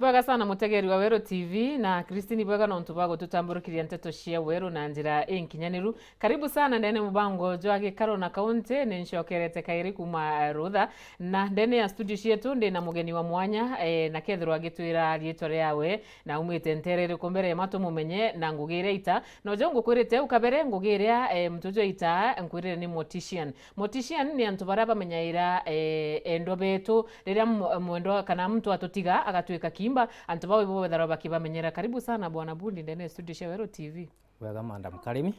bwaga sana mutegeri wa Wero TV na Christine bwaga no ntubago tutamburukiria nteto cia Wero na njira enkinyaniru. Karibu sana ndene mubango jwage karo na kaunti ni nshokerete kairi kuma Rutha na ndene ya studio cietu ndi na mugeni wa mwanya na kethiro agitwira rietwa riawe na umite nterere kombere matu mumenye na ngugire ita no jongo kwirite ukabere ngugire mtujo ita nkwirire ni mortician. Mortician ni antu baraba menyaira endo betu riria mwendo kana mtu atotiga agatwika kimba antu bawe bo bethara bakibamenyera. Karibu sana bwana Bundi ndene studio cia Wero TV. Wega manda mukarimi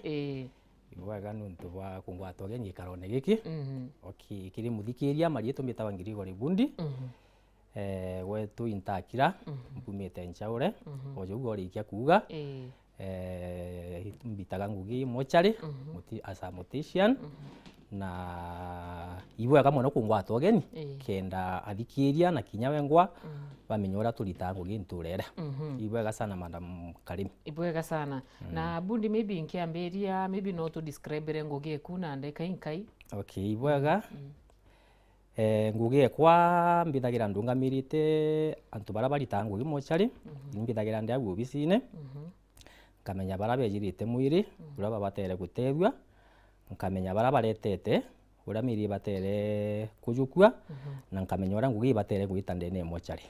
wega nuntu bwa kungwatwa genyi karone giki okay kiri muthikiria marieto mitawa Ngirigori Bundi wetu intakira mpumite nchaure ojo gorikia kuga mbitaga ngugi mochari asa mortician na iwe kama no kungwatwa geni kenda athikiria na kinya wengwa bamenyora tulita ngugi nturera iwe sana madam Karim iwe sana na Bundi maybe nkiamberia maybe no to describe ngugi kuna ndeka inkai okay iwe ngugi kwa mbithagira ndungamirite antu barabari ngugi mochari mbithagira ndi agu obisine kamenya barabejirite mwiri uraba batere gutebwa nkamenya barabaretete ura miri batere kujukua na nkamenya ura ngugi batere gwita ndene mochari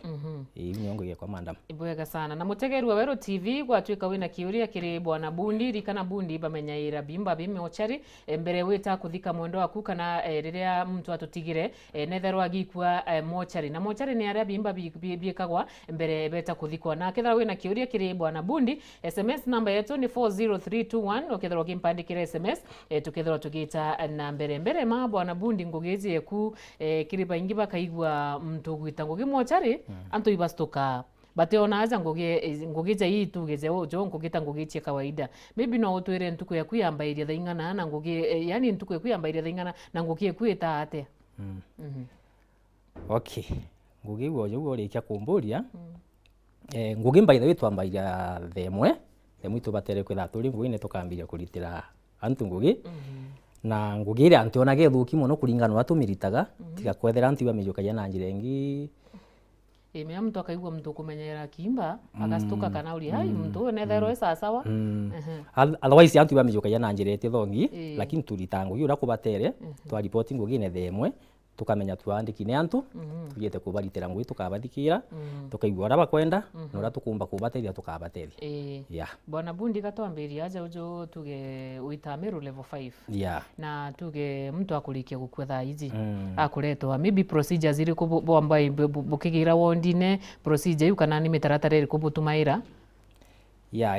nyongo ye kwa mandam ibwega sana na mutegeri wa Wero TV gwatwika wina kiuria kiri bwana Bundi rikana Bundi bamenyaira bimba bime mochari mbere wita kuthika mwendo waku kana riria mtu atutigire netherwa agikua mochari na mochari ni aria bimba biekagwa mbere beta kuthikwa na kethara wina kiuria kiri bwana Bundi SMS number yetu ni 40321 okethara kimpandikire SMS tukethara tugita na mbere ma bwana Bundi ngogezi yeku kiriba ingi bakaigwa mtu gwita ngugi mochari antu ibastoka bateona aza ngogeza hii tugeze ojo ngogeta ngogechia kawaida maybe no utwire ntuko ya kuyambairia thaingana na ngogi yani ntuko ya kuyambairia thaingana na ngogi kwita ate okay ngogi ojo gorikia kumburia ngogi mbaitha witwambairia themwe tubatere kwitha turi ngogi ne tukambiria kuritira antu ngogi na ngugire antiona gethuki muno kuringana na tumiritaga tiga kwethera anti bamijukagia na njira ingi me mtu akaigwa mtu kumenyera kimba agastuka kana uri hai mtu nethero esa sawa otherwise anti bamijukagia na njira etithongi lakini turitango ura kubatere twa report ngugi ne themwe tukamenya tuandiki ne antu tugite kubaritira ngui tukabathikira tukaigwa ura bakwenda na ura tukumba kubateria tukabateria bwana Bundi katwambiria aja ujo tuge uitamiru level 5 na tuge mtu akulikia gukwetha izi akuretwa maybe procedures iri kubomba bukigira wondine procedure kana ni mitaratara iri kubutumaira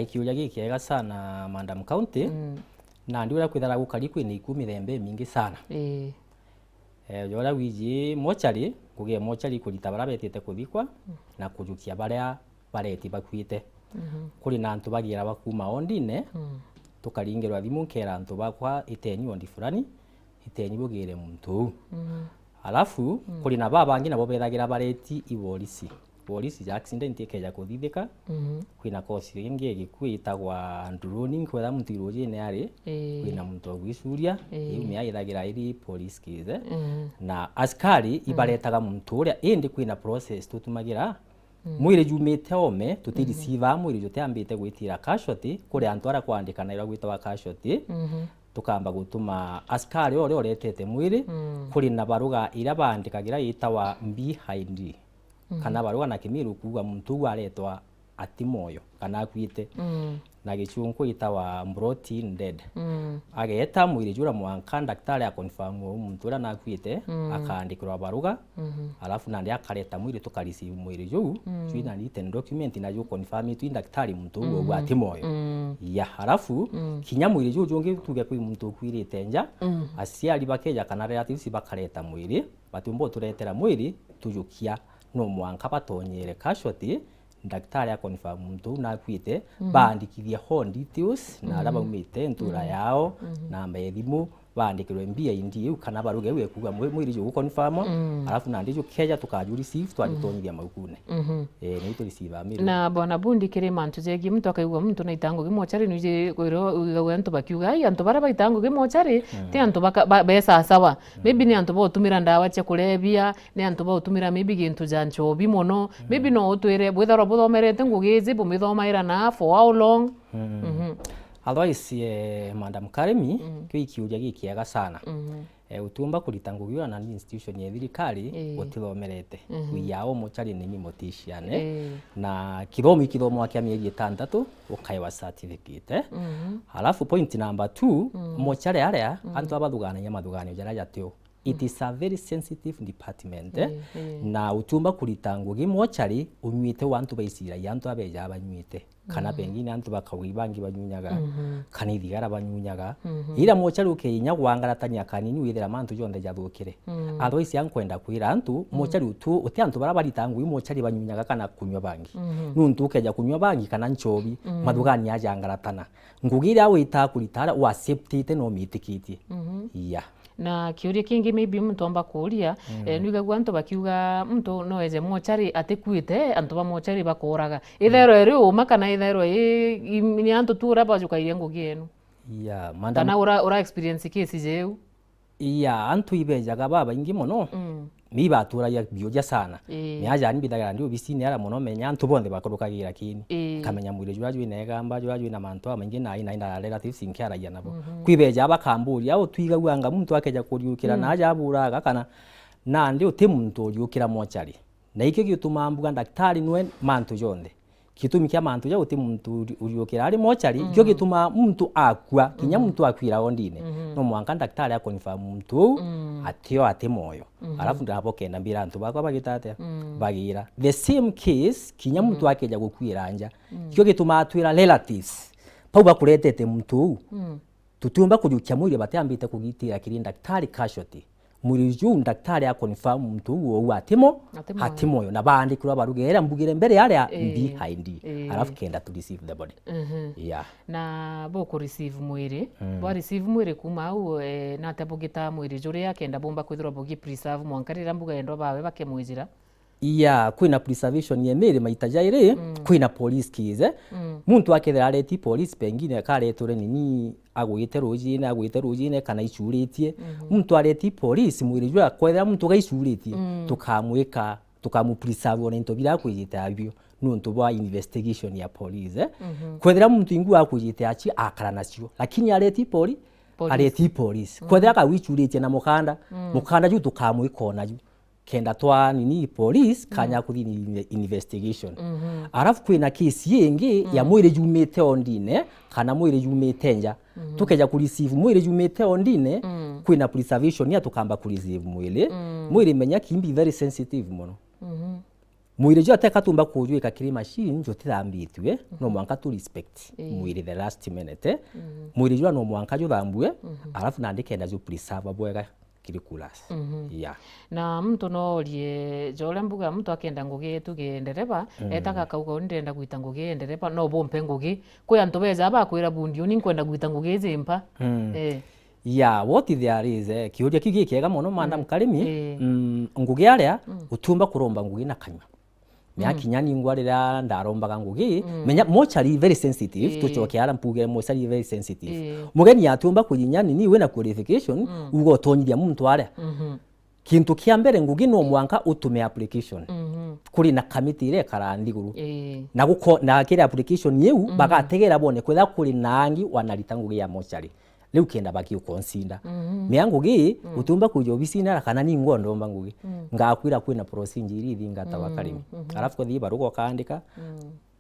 ikiuria gikiega sana Madam County na ndiura kwithara gukari kwini 10 thembe mingi sana yora wiji mochari kuge mochari kurita barabetete kuthikwa na kujukia baria bareti bakwite kuri na antu bagira bakuma ondine tukaringirwa thimu nkera antu bakwa itenyi ondi fulani itenyi bugire muntu alafu kuri na babangi nabo bethagira bareti iborisi polisi accident ikeja kuthithika kwina kosi ingi gikwita gwa drone kwetha muntu irojine ari kwina muntu gwisuria ime ayithagira iri police case na askari ibaretaga muntu uria indi kwina process tutumagira mwire jumite ome tutirisiva mwire jote ambite gwitira casualty kuri antu ara kwandika na ira gwitwa casualty tukamba gutuma askari ore oretete mwire kuri na baruga ira bandikagira yitawa behind kana baruga na kimiru kuga muntu aretwa atimoyo kana kwite na gichunku itawa brought in dead ageta mwiri jura mwanka daktari ya confirm muntu ura nakwite akaandikirwa baruga alafu nandi akareta mwiri tukarisi mwiri juu twina written document na juu confirm tu daktari muntu ugo atimoyo alafu kinya mwiri juu jonge tuge kwi muntu kwirite nja asiali bakeja kana relatives bakareta mwiri batumbo turetera mwiri tujukia no mwanka batonyere casualty daktari akonfirm muntu nakwite bandikithia hon details na araba umite ntura yao namba ethimu bandikirwe mbia indi kana baruge we kuga mwiri jo confirm alafu nandi jo keja tukaju receive twagitonyithia maukune ni to receive amiri na bona bundi kire mantu jegi mtu akaigwa mtu na itango gimochari nije kwiro ugawe antu bakiuga ai antu bara baitango gimochari ti antu besa sawa maybe ni antu botumira ndawa cia kulebia ni antu botumira maybe gintu jancho bimono maybe no utwire bwetharo buthomerete ngugizi bumithomaira na for how long otherwise Madam Karemi kyo ikiuria gikiega sana utumba kurita ngugiwa na institution ya thirikari utithomerete wiyao mochari ni moticiane na kithomo akia mieri 6 ukaiwa certificate halafu point number 2 mochari aria antu abathugana mathugano jara jatio it is a very sensitive department na utumba kurita ngugi mochari unyite wantu baisira yantu abeja banyite kana pengine antu bakawibangi banyunyaga kana ithigara banyunyaga ira mochari ukinya gwangaratania kanini withira mantu jonde jathukire otherwise yankwenda kwira antu mochari uti antu barabarita ngui mochari banyunyaga kana kunywa bangi nuntu ukeja kunywa bangi kana nchobi mathugani aja ngaratana ngugira wita kuritara wa acceptite no mitikitie na kiuria kingi maybe mtu amba kuria niga gwanto bakiuga mtu noeje mochari atikuite antu ba mochari bakoraga ithero eri uma kana ithero ni antu tura bajuka irengo gienu Madam kana ura experience case jeu antu ibejaga baba ingi mono mi batura ya bioja sana ni aja ni bidaga ndio bisini ara mono menya antu bonde bakorukagira kini kamenya mwire jwaju inegamba jwaju na mantoamengi na ina relatives inkara ya nabo kwibeja bakamburi aho twiga gwanga muntu akeja kuriukira na aja aburaga kana na ndio te muntu uriukira mochari na ikyo gituma mbuga daktari nwe mantu jonde kitumi kya mantu ja uti muntu uriukira ari mochari ikyo gituma muntu akwa kinya muntu akwira ondine no mwanka daktari akonfirm muntu atio ate moyo alafu ndapo kenda mbira antu bakwa bagitate bagira the same case kinya muntu akeja gukwiranja ikyo gituma atwira relatives pau bakuretete muntu tutumba kujukia mwiri batambite kugitira kiri daktari casualty mwiri ju daktari akonfirm muntu uwo atimo yo na bandikirwa barugera mbugire mbere yale behind alafu kenda to receive the body na boko receive mwiri bo receive mwiri kuma au na tabugita mwiri juri yakenda bomba kwithira bogi preserve mwankarira mbuga endo bawe bakemwijira kwina preservation yemere maitajaire kwina police case muntu akethera areti police pengine akaretore nini agwite rujine kana icuritie muntu areti police mwiri jwa kwethera muntu gaicuritie tukamu preserve ona into bila kwigita abio nuntu bwa investigation ya police kwethera muntu ingu akwigite achi akara nacio lakini areti police kwethera kawicuritie na mukanda ju tukamwikona ju kenda twa nini police kanya kuthi investigation alafu kwina case yengi ya mwire jumete ondine kana mwire jumete nja tukeja ku receive mwire jumete ondine kwina preservation ya tukamba ku receive mwire menya kimbi very sensitive mono mwire jo ateka tumba kujwika kiri machine jo tirambitwe no mwanka tu respect mwire the last minute mwire jo no mwanka jo thambwe alafu nandikenda jo preserve bwega kirikulas na mtu no rie jole mbuga mtu akenda ngugi tugendereba etaka kauga ndenda gwita ngugi ndereba no bompe ngugi kwe antu beza bakwira bundi uni kwenda gwita ngugi zimpa what there is kiuria kigi kiega mono Madam Karemi ngugi aria utumba kuromba ngugi na kanywa myakinya ningwarira ndarombaga ngugi menya mochari very sensitive tuchoke ara mpugire mochari very sensitive mugeni yatumba kuyinya nini we na qualification ugotonyithia muntu aria kintu kia mbere ngugi no mwanka utume application kuri na committee ile karandiguru na kire application yeu bagategera bone kwetha kuri nangi wanarita ngugi ya mochari leo kenda baki ukonsinda miangu gi utumba kujo bisina kana ni ngondo mbangugi ngakwira kwina procedure ithi ngata Karemi alafu kothi barugo kaandika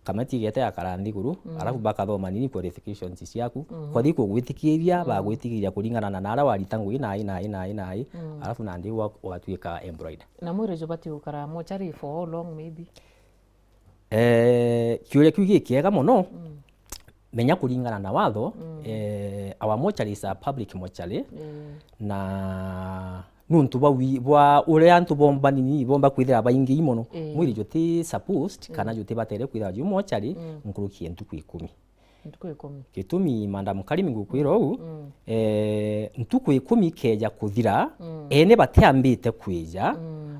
kamati gete akarandiguru alafu bakathoma nini qualifications ciaku kothi kugwitikiria bagwitikiria kuringana na nara waritangu ina alafu nandi watuika embroider na mwire jobati ukara mochari for how long maybe kiuria kiugi kiega muno menya kuringana na watho our mortuary is a public mortuary na nuntu bwa ure antu bomba nini bomba kwithira baingi imono mwiri jote supposed kana jote batere kwithira ju mortuary nkuruki entu 10 ntuku 10 gitumi Madam Karimi ngukwira u ntuku 10 keja kuthira ene batiambite kwija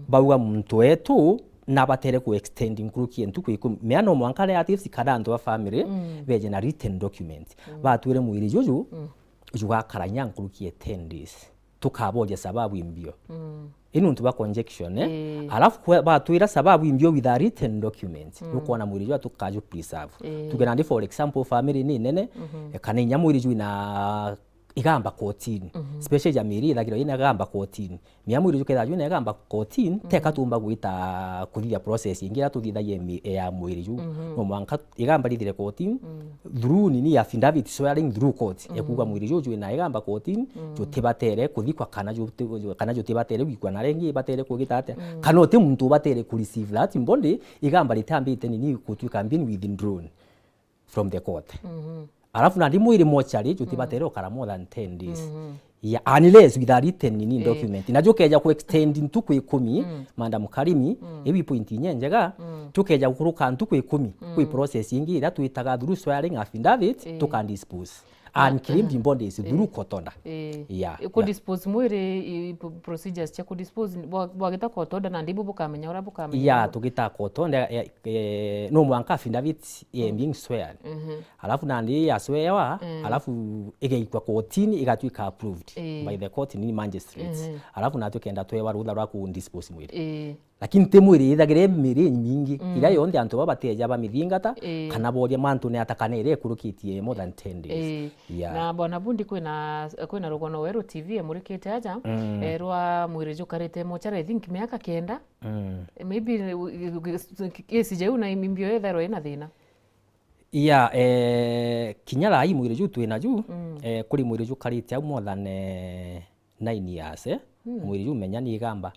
bauga muntu wetu na batere ku extend nkuruki ntuku 10 meano mwankale ati kadanto wa family beje na written document batwire mwiri juju juga karanya nkuruki 10 days tukaboje sababu imbio inu ntuba conjection alafu batwira sababu imbio with a written document nuko na mwiri jwa tukaju preserve tugena ndi for example family ni nene kana nyamwiri jwa na igamba 14 special jamiri thagiro ina gamba 14 miamwiri juketha jwa ina gamba 14 teka tumba guita kuthia process ingira tuthithagie ya mwiri ju no mwanka igamba lithire 14 through nini affidavit swearing through court ekuga mwiri ju ina igamba 14 jutibatere kuthikwa kana jutibatere gwikwa na rengi batere kugitate kana uti muntu batere ku receive that body igamba litambite nini kutuika been withdrawn from the court alafu na ndi mwiri mochari jutibatere okara more than 10 days ya unless with a written nini document na jokeja ku extend ntuku 10 Madam Karimi ebi point nyenjega tukeja kuruka ntuku 10 ku process ingi ira tuitaga through swearing affidavit to can dispose unclaimed bodies through kotonda ku dispose mwiri procedures cha ku dispose bwagita kotonda na ndibu bukamenya ora bukamenya tugita kotonda no mwanka affidavit being swear alafu na ndi ya swear alafu igeikwa kotini igatuika approved by the court ni magistrates alafu na tukenda twewa rutha rwa ku dispose mwiri lakini temwiri ithagire miri nyingi ira yonde antu babateja bamithingata kana boria mantu ne atakanere kurukitie more than 10 days na Bwana Bundi kwina Rugono Weru TV murikite aja rwa mwiri jukarite mochara I think miaka 9 maybe yesije una imbio ethero ina thina kinyara ai mwiri ju twina ju kuri mwiri jukarite au more than 9 years mwiri ju menya ni igamba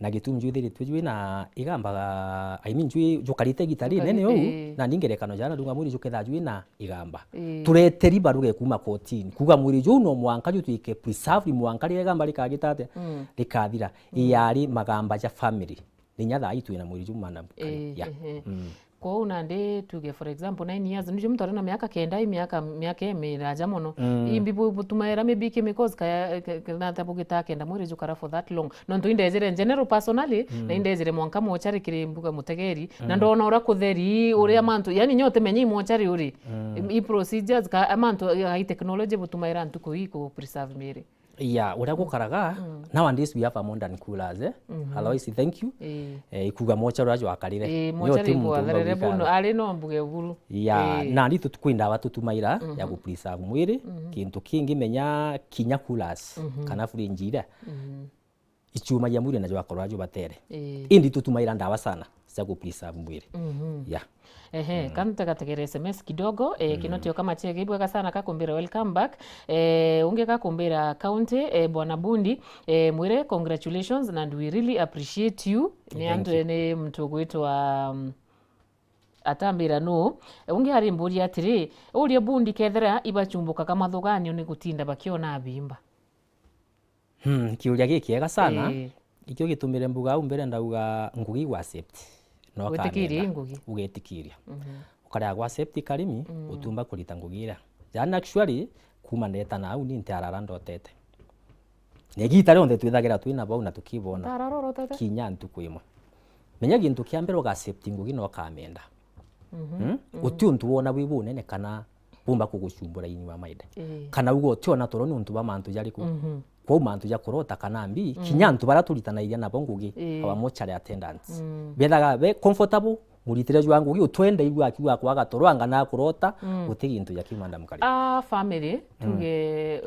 na gitumju thiri tujui na igamba I mean jui jukarite gitari nene u na ningerekano jana dunga mwiri juketha jui na igamba tureteri baruge kuma 14 kuga mwiri ju no mwanka ju tuike preserve mwanka ri igamba rikagitate rikathira iyari magamba ja family ninyatha aitu na mwiri ju mana kwa unande tuge for example 9 years nje mtu arena miaka 9 miaka emiraja mono imbibu butumaira maybe chemicals na tabugita kenda mwiri jukara for that long no ndo indezere general personally na indezere mwanka mochari kiri mbuga mutegeri na ndona ora kutheri uri amantu yani nyote menyi mochari uri i procedures ka amantu high technology butumaira ntuko iko preserve miri uria gukaraga nowadays we have a modern coolers otherwise thank you ikuga mocha rajo akarire mocha rithatherere buno ari no mbuge buru na ndi tutukwinda watu tumaira ya ku preserve mwiri kintu kingi menya kinya coolers kana fridge ira ichuma ya mwiri na jo akorajo batere indi tutumaira ndawa sana za ku preserve mwiri kanta kategere SMS kidogo kinotio kama chege ibweka sana kakumbira welcome back unge kakumbira county Bwana Bundi mwire congratulations and we really appreciate you ni antu ene mtu gwitwa atambira no unge hari mburi atiri uri Bundi kethera ibachumbuka kama thuganio ni gutinda bakiona abimba kiuria gikiega sana ikyo gitumire mbuga umbere ndauga ngugi wa safety no kana ngugi ugetikiria ukara gwa safety Karimi utumba kurita ngugira jana actually kuma ndeta na au ni ntarara ndotete negita ronde twithagira twina bau na tukibona tararorotete kinya ntukwimwe menya gintu kiambero ga safety ngugi no kamenda utuntu wona wibune ne kana bumba kugucumbura inyuma maide kana ugo tiona toro ni untu ba mantu jari ku kwa mantu ja kurota kana mbi kinyantu baraturita iria nabo ngugi aba mochari attendants bethaga be comfortable muritire jwa ngugi utwende igwa kiwa kwa gatoro anga na kurota utigintu ya Madam Karimi family tuge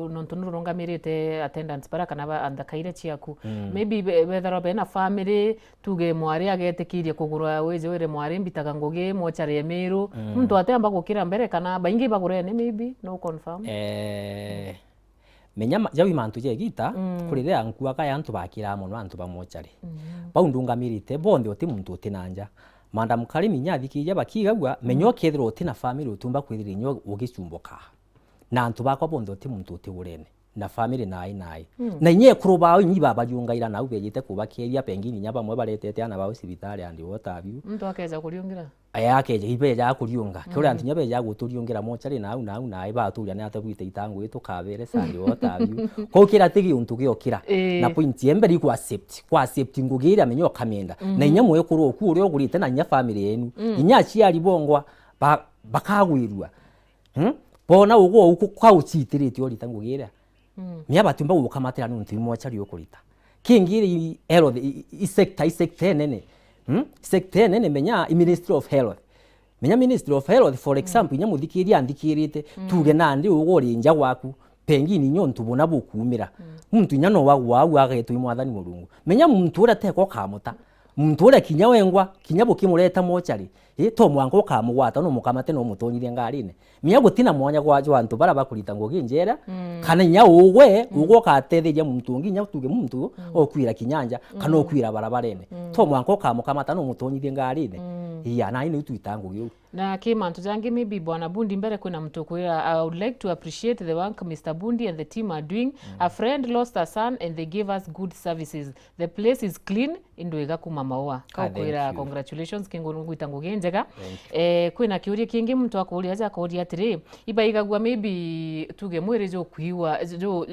nontunuru rongamirite attendants bara kana andakaire chiaku maybe wethera bena family tuge mwari agetikirie kugura weje were mwari mbitaga ngugi mochari emiru mtu atemba gukira mbere kana baingi bagurene maybe no confirm menya jawi mantu je gita kurire anku aka yantu bakira mono antu bamochari baundungamirite bonde oti muntu utinanja Madam Karimi nyathikije bakigagwa menyo kethiro utina family utumba kwithira nyo ugicumboka na antu bakwa bonde oti muntu utigurene na family nai na inye kurubao inyi baba jungaira na ubejite kubakeria pengine nyaba mwe baretete ana bao cibitari andi wotabiu mtu akeja kuriungira akeja ibeja kuriunga kuri anti nyabe ja guturiungira mochari na iba turia ne atabwite itangu itu kabere sandi wotabiu ko kira tigi untu giokira na point yembere ku accept ngugira menyo kamenda na inya mwe kuru okuri ogurite na nya family yenu inya ciari bongwa bakagwirua bona ugo kwa ucitirite ori tangugira mya batumba ubukamatira nuntu mochari okurita kingiri health sector nene sector nene menya Ministry of Health menya Ministry of Health for example nya muthikiria andikirite tuge nandi ugori nja gwaku pengini nyontu bona bukumira muntu nya no wagu agetu imwathani Mulungu menya muntu ura teko kamuta muntu ura kinya wengwa kinya bukimureta mochari to mwango kamugwata no mukamate no mutonyire ngarine miya gutina mwanya gwajo antu bara bakurita ngogi njera kana nya ugo katetheria muntu nginya tuge muntu okwira kinyanja kana okwira barabarene to mwango kamukamata no mutonyire ngarine iya na ine tuitangu yo na kimantu jangi maybe bwana Bundi mbere kuna mtu kwira I would like to appreciate the work Mr. Bundi and the team are doing. A friend lost a son and they gave us good services. The place is clean indwega kumamawa kwira congratulations kingurungu itangu genjega kwina kiuria kingi mtu akuri aja akuri atiri ibaigagwa maybe tuge mwiri jo kuiwa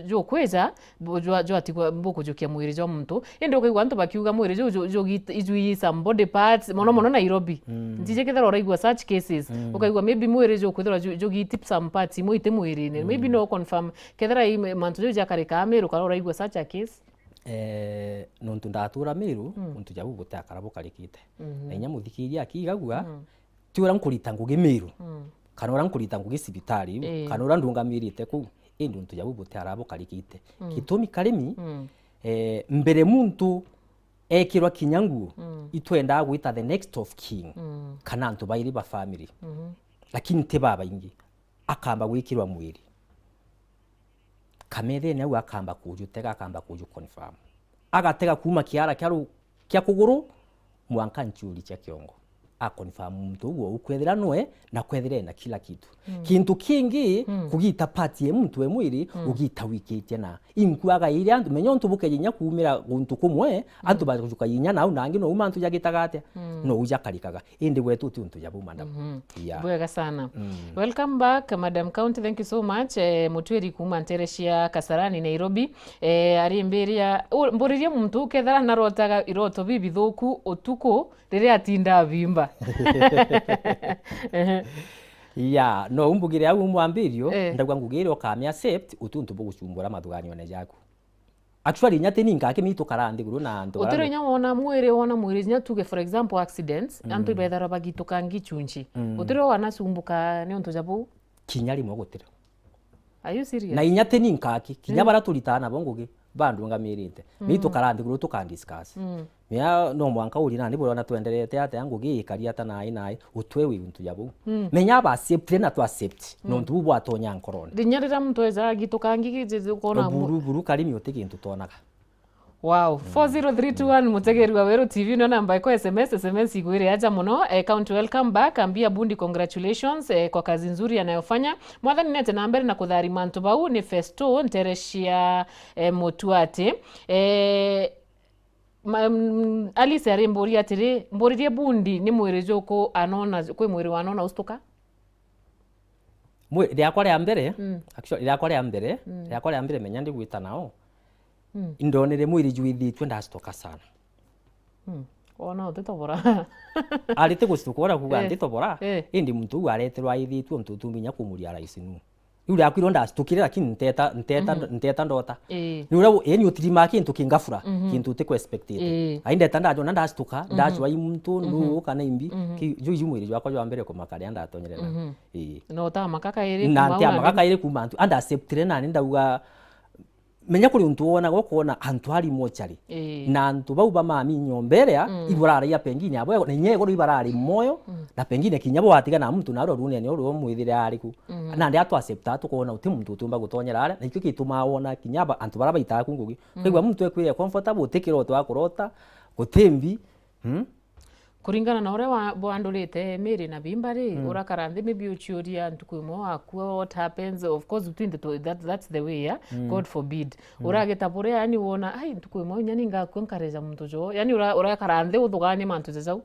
jo kweza jo atigwa mboko jo kia mwiri jo mtu ende kwigwa ntu bakiuga mwiri jo ijui some body parts mono Nairobi njije kethera oraigwa such cases ukaigwa maybe mwiri jo kwethera jo gitip some parts muite mwiri ne maybe no confirm kethera mantu jo jakarika ameru kana oraigwa such a case nontu ndatura miru muntu jabu gutakara karikite na inya muthikiria akigagua tiura nkurita ngugi miru kana ura nkurita ngugi cibitari kana ura ndungamirite ku indi muntu jabu gutara karikite gitumi karimi mbere muntu ekirwa kinyangu itwenda gwita the next of king kana antu bairi ba family lakini te baba ingi akamba gwikirwa mwiri kamere ne akamba kujutega akamba kuju confirm agatega kuma kiara kya kuguru mwanka nchuri cha kiongo a confirm mtu uwo ukwethira noe na kwethire na kila kitu kintu kingi kugita party mtu we mwiri ugita wikite na inkuaga ile antu menyo ntu bukejinya kumira guntu kumwe antu bajuka yinya na unangi no umantu jagitagate no uja karikaga indi wetu tuntu jabu madam bwega sana welcome back Madam County, thank you so much mutweri kuma Ntereshia Kasarani Nairobi ari mberia mboriria muntu kethara narotaga iroto bibi thuku utuko rire atinda bimba ya no umbugire au mwambirio ndagwa ngugire okamya accept utuntu bugucumbura mathuganyo ne jaku actually nyate ninga ke mitu karandi guru na ndo utire nya wona mwire nya tuge for example accidents antu ibethara bagituka ngichunchi utire wana sumbuka ne onto jabu kinyari mo gutire are you serious na inyate ninga kinya baratulitana bonguge bandu ngamirite mitu karandi guru tukandiscuss mya no mwanka uri na ndibona twenderete ate yangu gikaria tana inai utwewe untu jabu menya ba accept na to accept no ndu atonya nkorone dinyarira mtu eza gitukangi kona buru karimi otegintu tonaga wow 40321 mutegeri wa Wero TV no namba iko SMS igwire aja muno account welcome back ambia Bundi congratulations kwa kazi nzuri anayofanya mwathani nete na mbere na kuthari mantu bau ni Festo Ntereshia Motuate Alice ari mbori atiri mboririe Bundi ni mwiri joko anona kwe mwiri wanona ustuka mwe ria kware ambere actually ria kware ambere menya ndi gwita nao indonere mwiri juithi twenda stoka sana ona utitobora arite gustukora kuga nditobora indi muntu areterwa ithitwe muntu tuminya kumuria raisinu yule akwiro ndastukire lakini nteta ndota nura eni utirima kintu kingafura kintu te expected ainde tanda jo ndastuka ndajwa imuntu nu kana imbi juju mwiri jwa kwa mbere ko makari ndatonyerera no ta makaka iri na ntia makaka iri kumantu anda acceptire na ndauga menya kuri untu wona gokona antu ari mochari na antu bau bamami nyomberea iburara ya pengine abo na nyego ibarari moyo na pengine kinyabo watiga na mtu naro rune ni oro mwithire ariku na ndi atu accepta tukona uti mtu utumba gutonyera ara na ikyo kituma wona kinyaba antu baraba itaku ngugi kwigwa mtu ekwire comfortable utikiro to akurota gutembi kuringana na uria bwandurite Mary na Bimba ri urakara nthi maybe uchiuria ntuku imwe waku what happens, of course between the two, that's the way, yeah? God forbid uragita buria yani wona ai ntuku imwe nyani ngakwe nkareja muntu jo yani urakara nthi uthugani mantu zau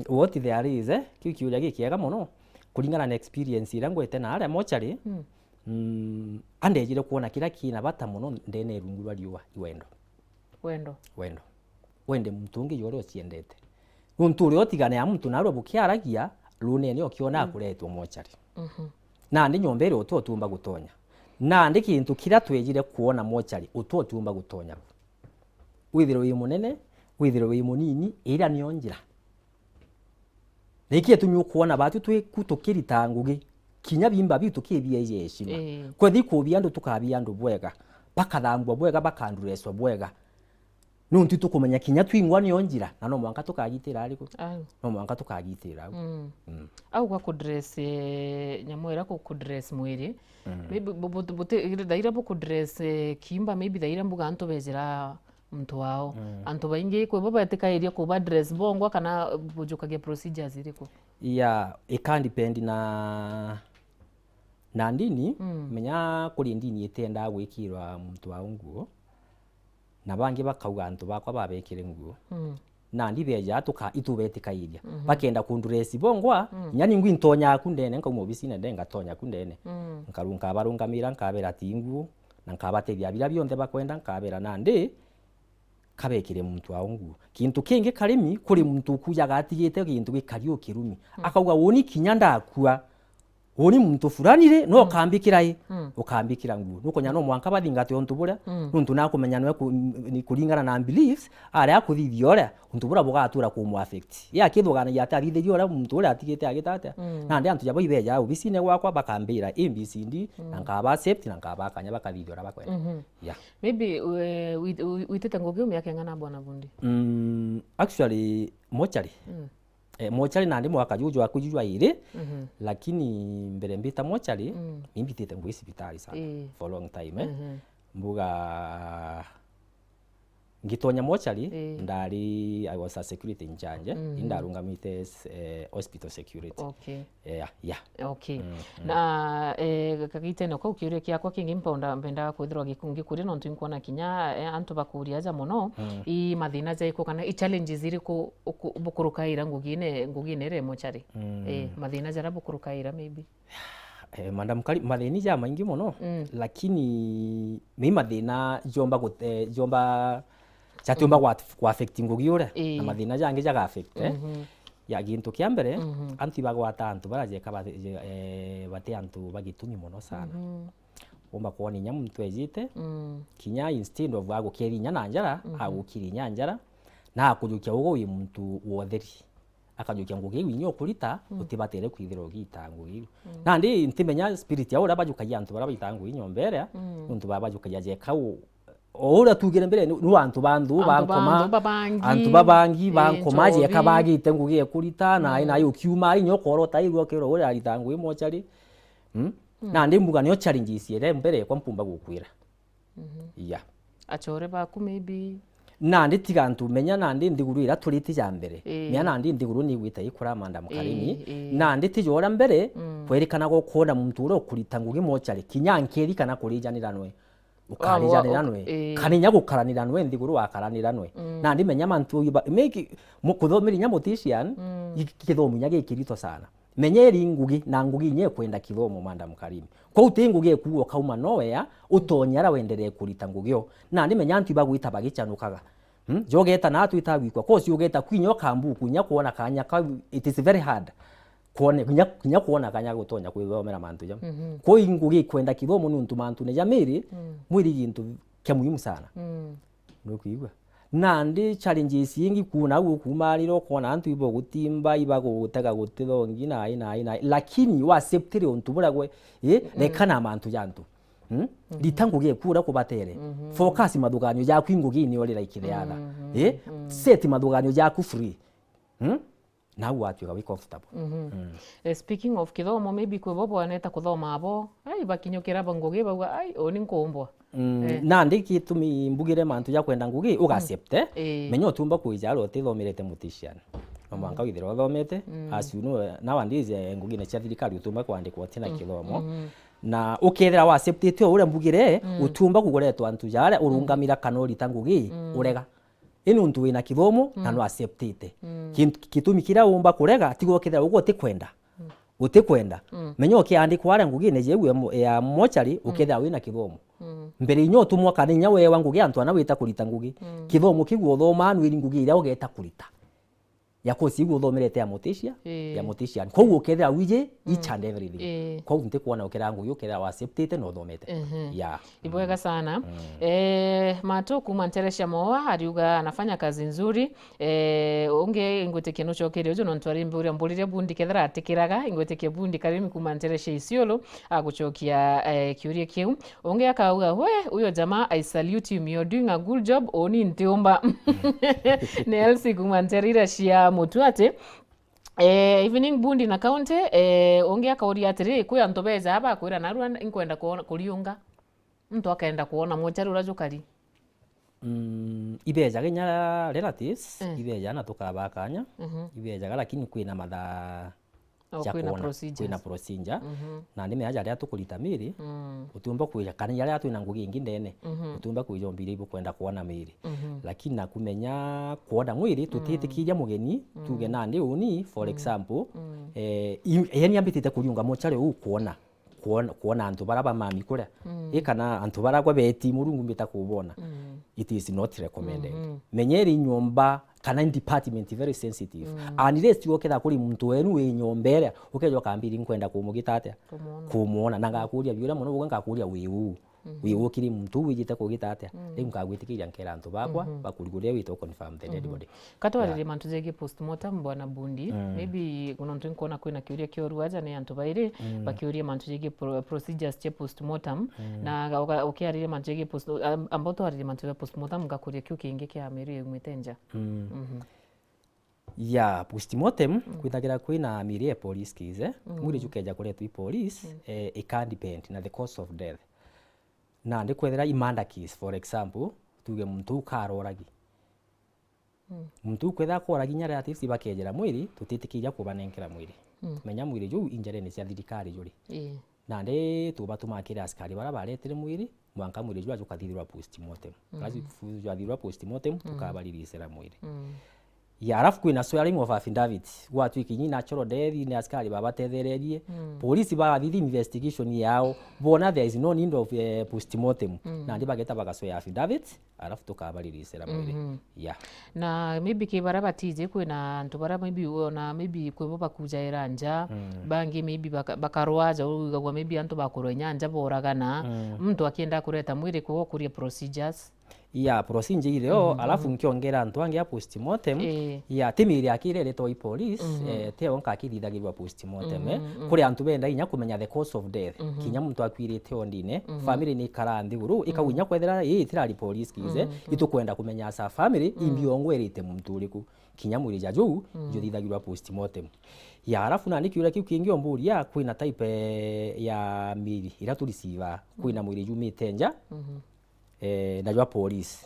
what there is kiuria gikiega muno kuringana na experience ira ngwete na aria mochari andejire kuona kila kina bata muno ndene rungu rwa riua wende muntu ungi yore uciendete muntu uri otigane ya muntu narwo bukiaragia runene okiona akuretwo mochari na ndi nyombere utotumba gutonya na ndi kintu kira twejire kuona mochari utotumba gutonya withiro wi munene withiro wi munini ira niyo njira Niki tumi ukuona batu tukirita ngugi kinya Bimba bitu kibia yeshima kwethi kubia ndu tukabia ndu bwega bakathambwa bwega bakandureswa bwega nuntu tukumenya kinya twingwa niyo njira na no mwanka tukagitira ariko no mwanka tukagitira au kwa kudress nyamwera ko kudress mwiri maybe bote daira bo kudress kimba maybe daira mbuga anto bezira mtu wao anto baingi ko baba etikairia ko ba dress bongwa kana bujukagia procedures iriko it can depend na ndini menya kuri ndini etenda gwikirwa mtu wa nguo na bangi bakauga antu bakwa babekire nguo na ndi beja tuka itubetikairia bakenda kunduresi bongwa nyani ngwi ntonya kundene nka mubisine ndenga tonya kundene nkarunka barungamira nkabera tingu na nkabateria bira bionde bakwenda nkabera nandi kabekire muntu wa nguo kintu kingi karimi kuri muntu kujaga atigite kintu gikario kirumi akauga woni kinya ndakua woni muntu furanire no kambikira ukambikira nguo nuko nyano mwanka bathingate ontu buria nuntu nakumenya ni kuringana na beliefs aria akuthithio ria untu buria bugatura kumu affect ya kithugana ya tathithio ria muntu uria atigite agitata na ndi antu jabo ibeja ubisine gwakwa bakambira ABCD na nkaba accept na nkaba kanya bakathithio ria bakwenda maybe witete ngugi umiake ngana bwana bundi actually mochari mochari nandi mwaka juju akujujwa ire lakini mbere mbita mochari imbitite ngwi hospitali sana for long time mbuga ngitonya mochari ndari I was a security in charge indarungamite hospital security na kagite no kukiuria kiakwa kingi mponda mbenda kwithirwa gikungi kuri no ntunkona kinya antu bakuria ja muno I mathina jaiko kana I challenges iriku bukurukaira ngugine re mochari mathina jara bukurukaira maybe Madam Kali mathini ja maingi muno lakini mi mathina jomba chatumba kwa affect ngugi ura na mathina jange jaga affect ya gintu kia mbere anti bagwata antu baraje bate antu bagitumi muno sana umba kuoni nya muntu ejite kinya instead of agukiri nya nanjara agukiri nya njara na akujukia ugo wi muntu wotheri akajukia ngugi winyo kurita utibatere kwithiro gita ngugi na ndi ntimenya spirit ya ura bajukagia antu barabita ngugi nyombere nuntu babajukagia je kau ora tugire mbere nu antu bandu bankoma antu babangi bankoma je kabagite ngugi kurita na ina yo kiuma inyo korota irwo kero ura aritangu imochari na ndi mbuga niyo challenges ire mbere kwa mpumba gukwira achore baku maybe na ndi tigantu menya na ndi ndiguru ira turiti ja mbere mya na ndi ndiguru ni gwita ikura manda mukarimi na ndi tijora mbere kwerekana go kona muntu uro kurita ngugi mochari kinyankeri kana kurijanirano ukarijanirano kaninya gukaraniranwe ndiguru wakaraniranwe na ndi menya mantu make mukuthomiri nya motishian ikithomo nya gikirito sana menyeri ngugi na ngugi nye kwenda kithomo manda mukarimi kwa uti ngugi ekuo kauma nowhere utonyara wenderee kurita ngugio na ndi menya antu bagwita bagichanukaga jogeta na twita gwikwa kosi ugeta kwinyo kambu kunya kuona kanya ka it is very hard kuone kunya kuona kanya gutonya kwithomera mantu ja ko ngugi kwenda kithomo nuntu mantu ne jamiri mwiri gintu kya muhimu sana nukuigwa na ndi challenges yingi kuna gukumariro kona antu ibo gutimba ibago gutega gutithongi na ina lakini wa acceptire ontu buragwe rekana mantu jantu litangugie kura kubatere focus maduganyo ja kwingugi ni orira ikiriana set maduganyo ja ku free na watu gawe comfortable speaking of kithomo maybe kwe bobo aneta kuthoma abo ai bakinyokera bangugi bagwa ai oni nkumbwa na ndi kitumi mbugire mantu ya kwenda ngugi uga accept menyo tumba kuija ro tithomirete mutishian no mwanka withira uthomete as you know nowadays ngugi ne cia thirikari utumba kwandikwo tina kithomo na ukethira wa acceptate ure mbugire utumba kugoretwa antu jare urungamira kanori tangugi urega ino untu wina kithomo na no acceptate kitumi kira umba kurega tigo kethira ugo tikwenda utikwenda menyo kiandikwa ara ngugi ne jewe ya mochari ukethira wina kithomo mbere inyo tumwa kaninya we wangu ge antu ana wita kurita ngugi kithomo kiguo thoma nwi ngugi ira ugeta kurita yako sigu thomerete ya motisia koguo kethira wije each and everything koguo nte kuona ukera ngugi ukera wa acceptate no thomete ya ibwega sana Mato kuma Nteresha Moa ariuga anafanya kazi nzuri unge ingweteke no chokere ujo no ntwari mburi mbulire bundi kethira atikiraga ingweteke bundi karimi kuma Nteresha Isiolo aguchokia kiurie kiu unge akauga we uyo jamaa I salute you, you're doing a good job oni ntiomba Nelsi kuma Nteresha Mutuate evening bundi na county unge akauria atiri kuya ntobeza hapa kwira narua inkwenda kuliunga mtu akaenda kuona mochari urajukari ibeja genya relatives ibeja na tukabakanya ibeja lakini kwina matha kwina procedure na ndime aja ria tukulita miri utumba kuija kana yale atu ina ngugi ingi ndene utumba kuija mbiri ibu kwenda kuona miri lakini nakumenya kuona mwiri tutitikiria mugeni tuge na ndi uni for example yani ambitite kuliunga mochari u kuona antu baraba mami kuria ikana antu baragwa beti murungu mbita kubona it is not recommended menyeri nyomba kana department very sensitive unless you oketha kuri muntu wenu we nyombere ukejo kambiri nkwenda kumugitatea kumuona nanga kuria biura muno buga ngakuria wiu wiu kiri muntu wijite kugitatea ringu kagwitikiria nkera antu bakwa bakuriguria wito confirm the dead body katwarire mantu zege postmortem bwana bundi maybe kuna mtu nkona kwina kiuria kioru aja ne antu baire bakiuria mantu zege procedures che postmortem na ukiarire mantu zege post amboto arire mantu zege postmortem ngakuria kiu kingi kia miri mwitenja ya postmortem kwithagira kwina miri ya police case mwiri jukeja kuretwa police it can depend na the cause of death na ndi kwethera imanda case for example tuge muntu karoragi muntu kwetha koragi nyara ati si bakejera mwiri tutitikiria kubanenkera mwiri menya mwiri ju injere ni cia thirikari juri na ndi tubatumakira askari bara baretire mwiri mwanka mwiri ju ajukathithirwa postmortem kazi fujathirwa postmortem tukabaririsera mwiri ya arafu kwina swearing of affidavit watu ikinyi natural death ni askari baba tethererie polisi ba thithi investigation yao bona there is no need of postmortem na ndi bageta bagaswear affidavit arafu tukabaririsera mwiri na maybe kibara batije kwina ntu bara maybe ona maybe kwebo bakuja iranja bangi maybe bakarwaja ugagwa maybe antu bakoro nyanja boragana mtu akienda kureta mwiri kwa kuria procedures ya procedure ileo alafu nkiongera antu ange ya postmortem ya timiri akirere to police teo nkakithithagirwa postmortem kuri antu benda inya kumenya the cause of death kinya muntu akwirite ondine family ni karandi guru ikawinya kwethera itirari police kize itukwenda kumenya sa family imbiongo erite muntu uriku kinya muri jaju juthithagirwa postmortem ya arafu na nikiura kiu kingi omburia kwina type ya miri ira tulisiva kwina mwiri jumite nja najwa police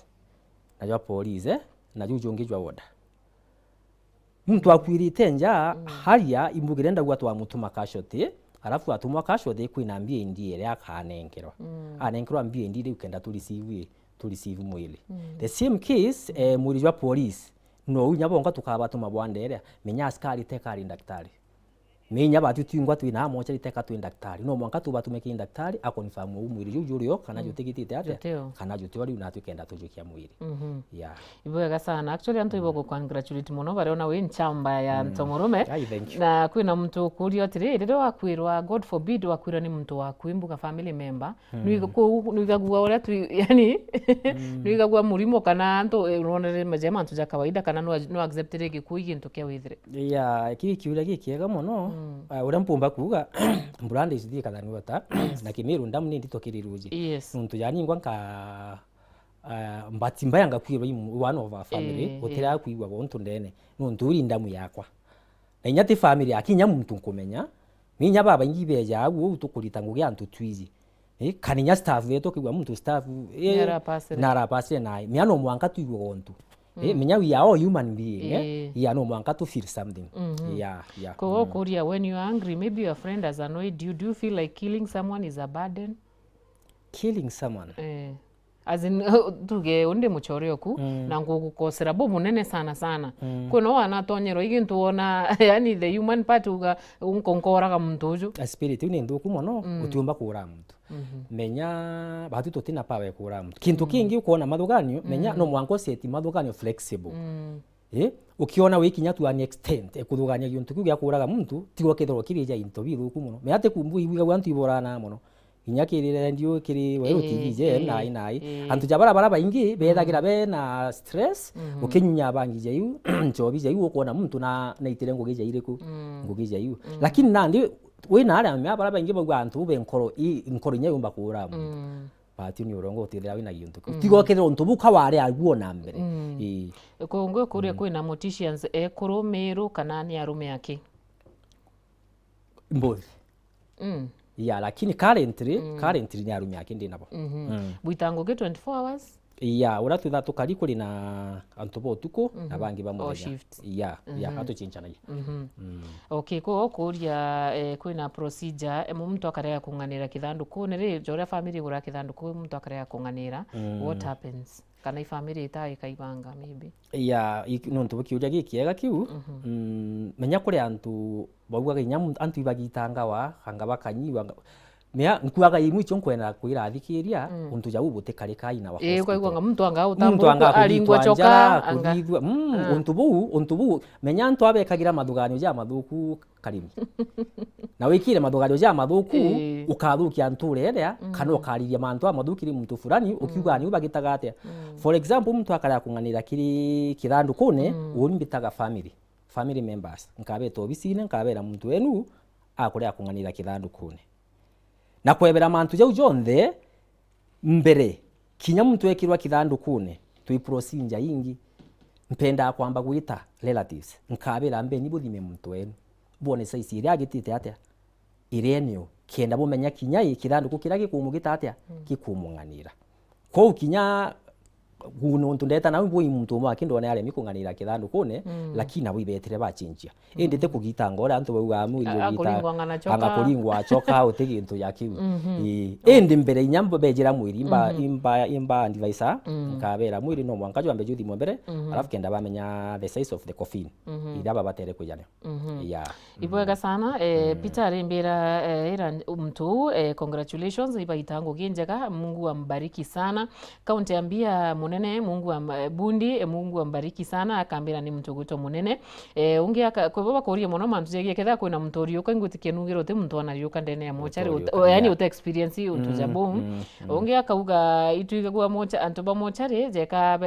najua ujongejwa woda mtu akwirite nja haria imbugire ndagwa twa mutuma casualty alafu atumwa casualty kwina mbie ndiere akanenkerwa anenkerwa mbie ndire ukenda tuliceive mwili the same case muri jwa police no unyabonga tukabatuma bwandere menya askari tekari daktari menya batu twingwa twina mocha liteka twi daktari no mwanka tubatumeke daktari akonfirm umwiri jujurio kana jutigitite ate kana jutori una tukenda tujukia mwiri ibwega sana actually antu ibogo congratulate muno bariona we nchamba ya ntomurume na kwina mtu kurio tiri rero wakwirwa god forbid wakwirwa ni mtu wakwimbuka family member nuigagua ora tu yani nuigagua murimo kana antu ronere majema antu ja kawaida kana no acceptere gikuigi ntokia withire kiki kiura gikiega muno ura mpumba kuga mburande izidi kadani wata na kimiru ndamu ndi tokiriruji nuntu yani ngwanka mbati mbaya ngakwirwa one of our family otera kwigwa bontu ndene nuntu uri ndamu yakwa na inyati family akinya muntu nkumenya minya baba ngibeja agu tukulita ngugi antu twizi kaninya staff yeto kigwa muntu staff nara pasire na miano mwanka twigwa ontu menya we are all human being yeah no mwanka to feel something yeah ko koria when you are angry maybe your friend has annoyed you, do you feel like killing someone is a burden? Killing someone as in tuge unde muchorioku na ngugukosera bo munene sana kuno wanatonyero igintu ona yani the human part uga unkonkoraga muntu uju a spirit ni nduku muno utiumba kura muntu menya batu totina pawe kura muntu kintu kingi ukona mathuganio menya no mwanko seti mathuganio flexible ukiona wikinya tu an extent ekuthugania gintu kiu gya kuraga muntu tigo kethoro kirija into bithuku muno me ate kumbu ibuga wantu iborana muno inya kirire ndio kiri wewe TV je nai antu jabara baingi bethagira be na stress ukinyunya bangi je yu njobi je yu ukona muntu na itire ngugi je iriku ngugi je yu lakini nandi we na ara me abara baingi bagwa antu be nkoro nyumba kura muntu bati ni urongo utithira wina gintu tigo kethiro ntu buka wari aguo na mbere ko ngo kuria kwina morticians kurumiru kana ni arume yake both yeah lakini currently ni arume yake ndi nabo buitango ke 24 hours yeah ura tutha tukari kuri na antobo tuko na bangi bamuthenya yeah hatu chinchana okay ko kuria kwina procedure muntu akarega kunganira kithanduku ni jora family gura kithanduku muntu akarega kunganira what happens kana family ita ikaibanga maybe yeah no ntu kiuria gikiega kiu menya kuri antu baguaga nyamu antu ibagitanga wa hanga bakanyiwa mea nkuaga imu icho nkwenda kuira thikiria untu ja ubutekare kai na wa kwa igwanga muntu anga utambuko alingwa choka anga untu bu menya antu abekagira mathuganio ja mathuku karimi na wikire mathuganio ja mathuku ukathukia nture area kana ukariria mantu amathukiri muntu fulani ukiuga ni ubagitaga atia for example muntu akara kunganira kiri kithandu kune umbitaga family members nkabeto obisine nkabera muntu wenu akuria kunganira kithandu kune na kwebera mantu jau jonthe mbere kinya muntu ekirwa kithandu kune twi procedure ingi mpenda kwamba gwita relatives nkabera mbe ni buthime muntu wenu bone saisi iri agitite atia irenio kenda bumenya kinya kithandu kukira gikumugita atia gikumunganira ko kinya guno ntundeta nawe bwo muntu umwe akindo na ale mikunganira kithandu kune lakini abo ibetire bachinjia endete kugita ngora antu bwa muri ubita anga kuringwa achoka utegintu yakiu endi mbere inyambo bejera mwiri imba andivisa nkabera mwiri no mwanka jwa mbejuthi mbere alafu kenda bamenya the size of the coffin idaba batere kujane ibwega sana Peter Rimbira era mtu congratulations ibaitango ginjega Mungu ambariki sana kaunti ambia munene Mungu bundi Mungu ambariki sana akambira ni mtu guto munene ungi kwa korie mono mantu jegie ketha kwina mtu riuka ngutikenugiro te mtu anariuka ndene ya mochari yani uta experience utujabo ungi akauga ituiga kwa mocha antoba mochari jeka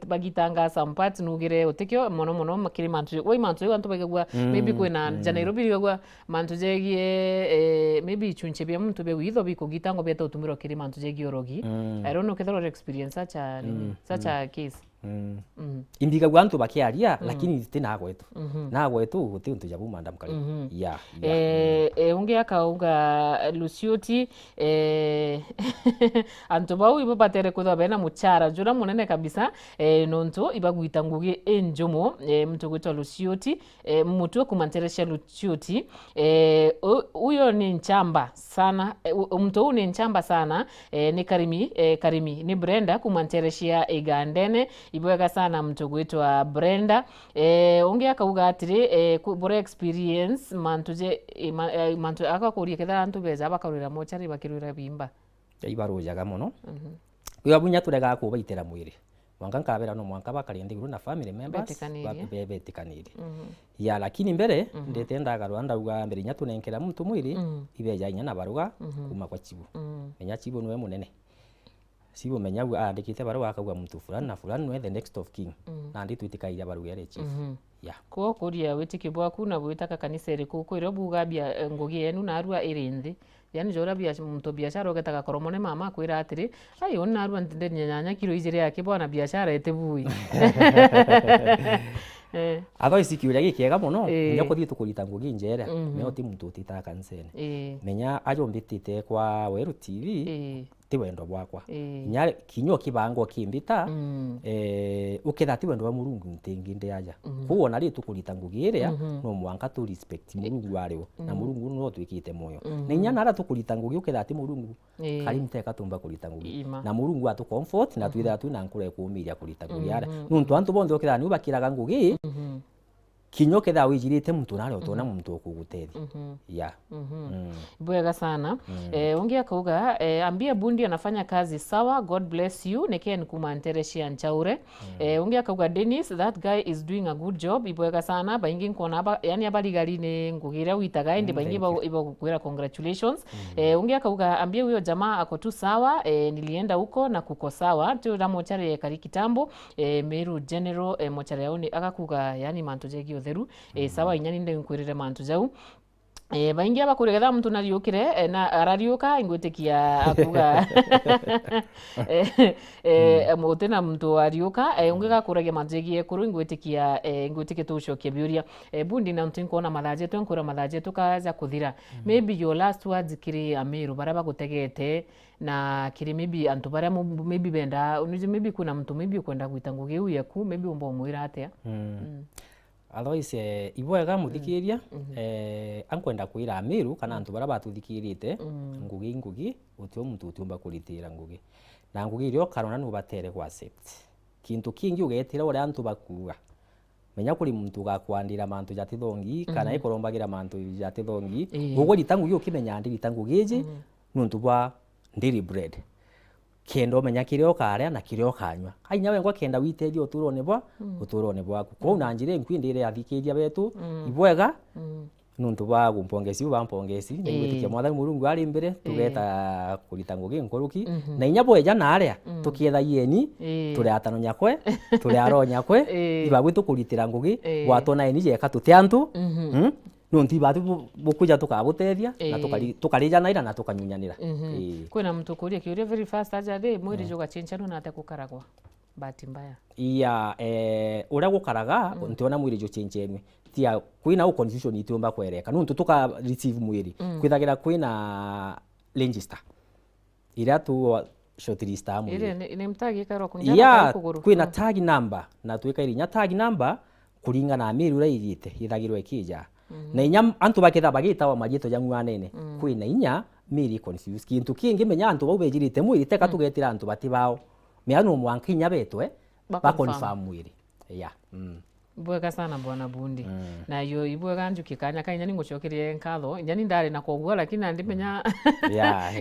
bagitanga some parts nugire utekyo mono makiri mantu we mantu antoba kwa maybe kwina Nairobi kwa mantu jegie maybe chunche bya mtu be witho biko gitango beta utumiro kiri mantu jegie orogi I don't know ketha experience such a case indiga gwantu bakiaria lakini tena gwetu na gwetu guti untu jabu mandam kali unge akauga Lucioti antobau ibabatere kutha bena muchara jura munene kabisa nonto ibagwita ngugi enjomo mtu gwitwa Lucioti mtu kumanteresha Lucioti huyo ni nchamba sana mtu huyu ni nchamba sana ni Karimi ni Brenda kumantereshia igandene ibwega sana mtu gwitwa Brenda unge akauga atiri bore experience mantuje mantu akakuria ketha antu beza bakarura mochari bakirura bimba ibarujaga muno uya bunya turega kubaitera mwiri mwanga nkabera no mwanka bakarinde guru na family members babetikanire ya lakini mbere ndetendaga Rwanda uga mbere nyatunenkera muntu mwiri ibeja inyana baruga kuma kwa chibu menya chibu niwe munene sibo menya andikite baruga akagwa muntu fulani na fulani we the next of king na ndi twitikaira baruga yare chief ko kuria witiki bwaku na bwitaka kanisa iriku ko iro buga bia ngugi yenu na arua irindi yani jora bia muntu biashara ugetaka koromone mama kwira atiri ai onna arua ndende nyanya kilo ijire yake bwana biashara etebui aba isikiuria gikiega muno nya kuthii tukurita ngugi njera meo ti muntu utita kansene menya ajombitite kwa Weru TV ti wendo bwakwa nya kinyo kibango kimbita uketha ti wendo wa Murungu ntingi ndi aja kuo na ri tukurita ngugi iria no mwanka tu respect Murungu ariwo na Murungu no twikite moyo na nya nara tukurita ngugi uketha ti Murungu kari mteka tumba kurita ngugi na Murungu atu comfort na twithira tu na nkure kuumiria kurita ngugi ara nuntu antu bonthe uketha ni ubakiraga ngugi kinyo ketha wijirite mtu nare utona mtu ukugutethi bwega sana ungia kauga ambia Bundi anafanya kazi sawa, God bless you neke nikumantereshia Nchaure ungia kauga Dennis, that guy is doing a good job ibwega sana baingi nkona yani abali ni ngugira witaga ndi baingi iba kukwira congratulations ungia kauga ambia huyo jamaa ako tu sawa nilienda huko na kuko sawa tu na mochare kari kitambo Meru General mochare yaoni akakuga yani mantu jegi theru sawa inyani nde nkwirire mantu jau baingi abakuregetha mtu nariukire na arariuka ingutikia akuga mutena mtu ariuka ungiga kuragia manjegi ekuru ingutikia ingutike tucokie biuria Bundi na mtu nkona mathaje twenkura mathaje tukaza kuthira maybe your last words kiri Amiru baraba gutegete na kiri maybe antu baria maybe benda unije maybe kuna mtu maybe kwenda gwita ngugi uyu yaku maybe umbo mwira atia Aloise ibwega muthikiria ankwenda kwira Amiru kana antu bara batuthikirite ngugi utio muntu utiumba kuritira ngugi na ngugi rio karona no batere kwa accept kintu kingi ugetira uri antu bakuga menya kuri muntu gakwandira mantu jatithongi kana ikorombagira mantu jatithongi ugo ritangu yo kimenya ndi ritangu giji nuntu bwa ndiri bread kendo menya kirio karia na kirio kanywa ainya wengwa kenda witethi uturone bwaku ko na njire nkwindire athikiria betu ibwega nuntu ba gumpongesi bampongesi ningutikia mwathani Murungu ari mbere tugeta kurita ngugi nkoruki na inya bweja na aria tukietha yeni turi atano nyakwe turi aro nyakwe ibagwe tukuritira ngugi watona eni je katutiantu nunti batu bukuja tukabutethia na tukarijana ira na tukanyunyanira kwina mtu kuria kiuria very fast aja de mwiri juga chenchano na atakukaragwa bahati mbaya uria gukaraga ntiona mwiri jo chencheni tia kwina confusion itiumba kwereka nuntu tuka receive mwiri kwithagira kwina register ira tu shortlist amwe ile ni mtagi karo kunjana kuguru kwina tag number na twika irinya tag number kuringa na Amiru ura igite ithagirwe kija na inya antu baketha bagita wa majito jangu anene kwina inya miri confuse kintu kingi menya antu baubejirite mwiri teka tugetira antu batibao meano mwankinya betwe ba confirm mwiri bwega sana bwana Bundi na yo ibwega njukikanya kanya ningucokerie nkatho nyani ndari na kogwa lakini ndimenya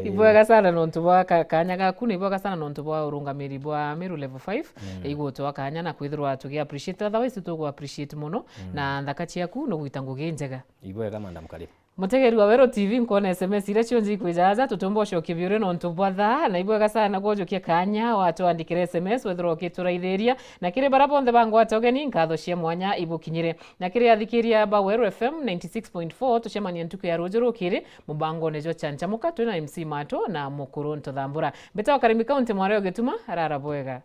ibwega sana nontu bwa kanya gaku ni ibwega sana nontu bwa urungamiri bwa Meru level 5 igutwa kanya na kwithirwa tugi appreciate otherwise tugo appreciate muno na ndakachi yaku no gwita ngugi njega ibwega madam karibu mutegeri wa Wero TV nkona SMS ile chionji kwijaza tutumbo shoki biure no ntubwatha na ibwega sana gwojokia kanya watu andikire SMS wethro kituraithiria na kire barabonthe bangu atogeni nkatho cia mwanya ibukinyire na kire athikiria ba Wero FM 96.4 tucemania ntuku ya rujuru kire mubango nejo chancha muka twina MC Mato na mukuru ntothambura beta wakarimi county mwareo getuma rara bwega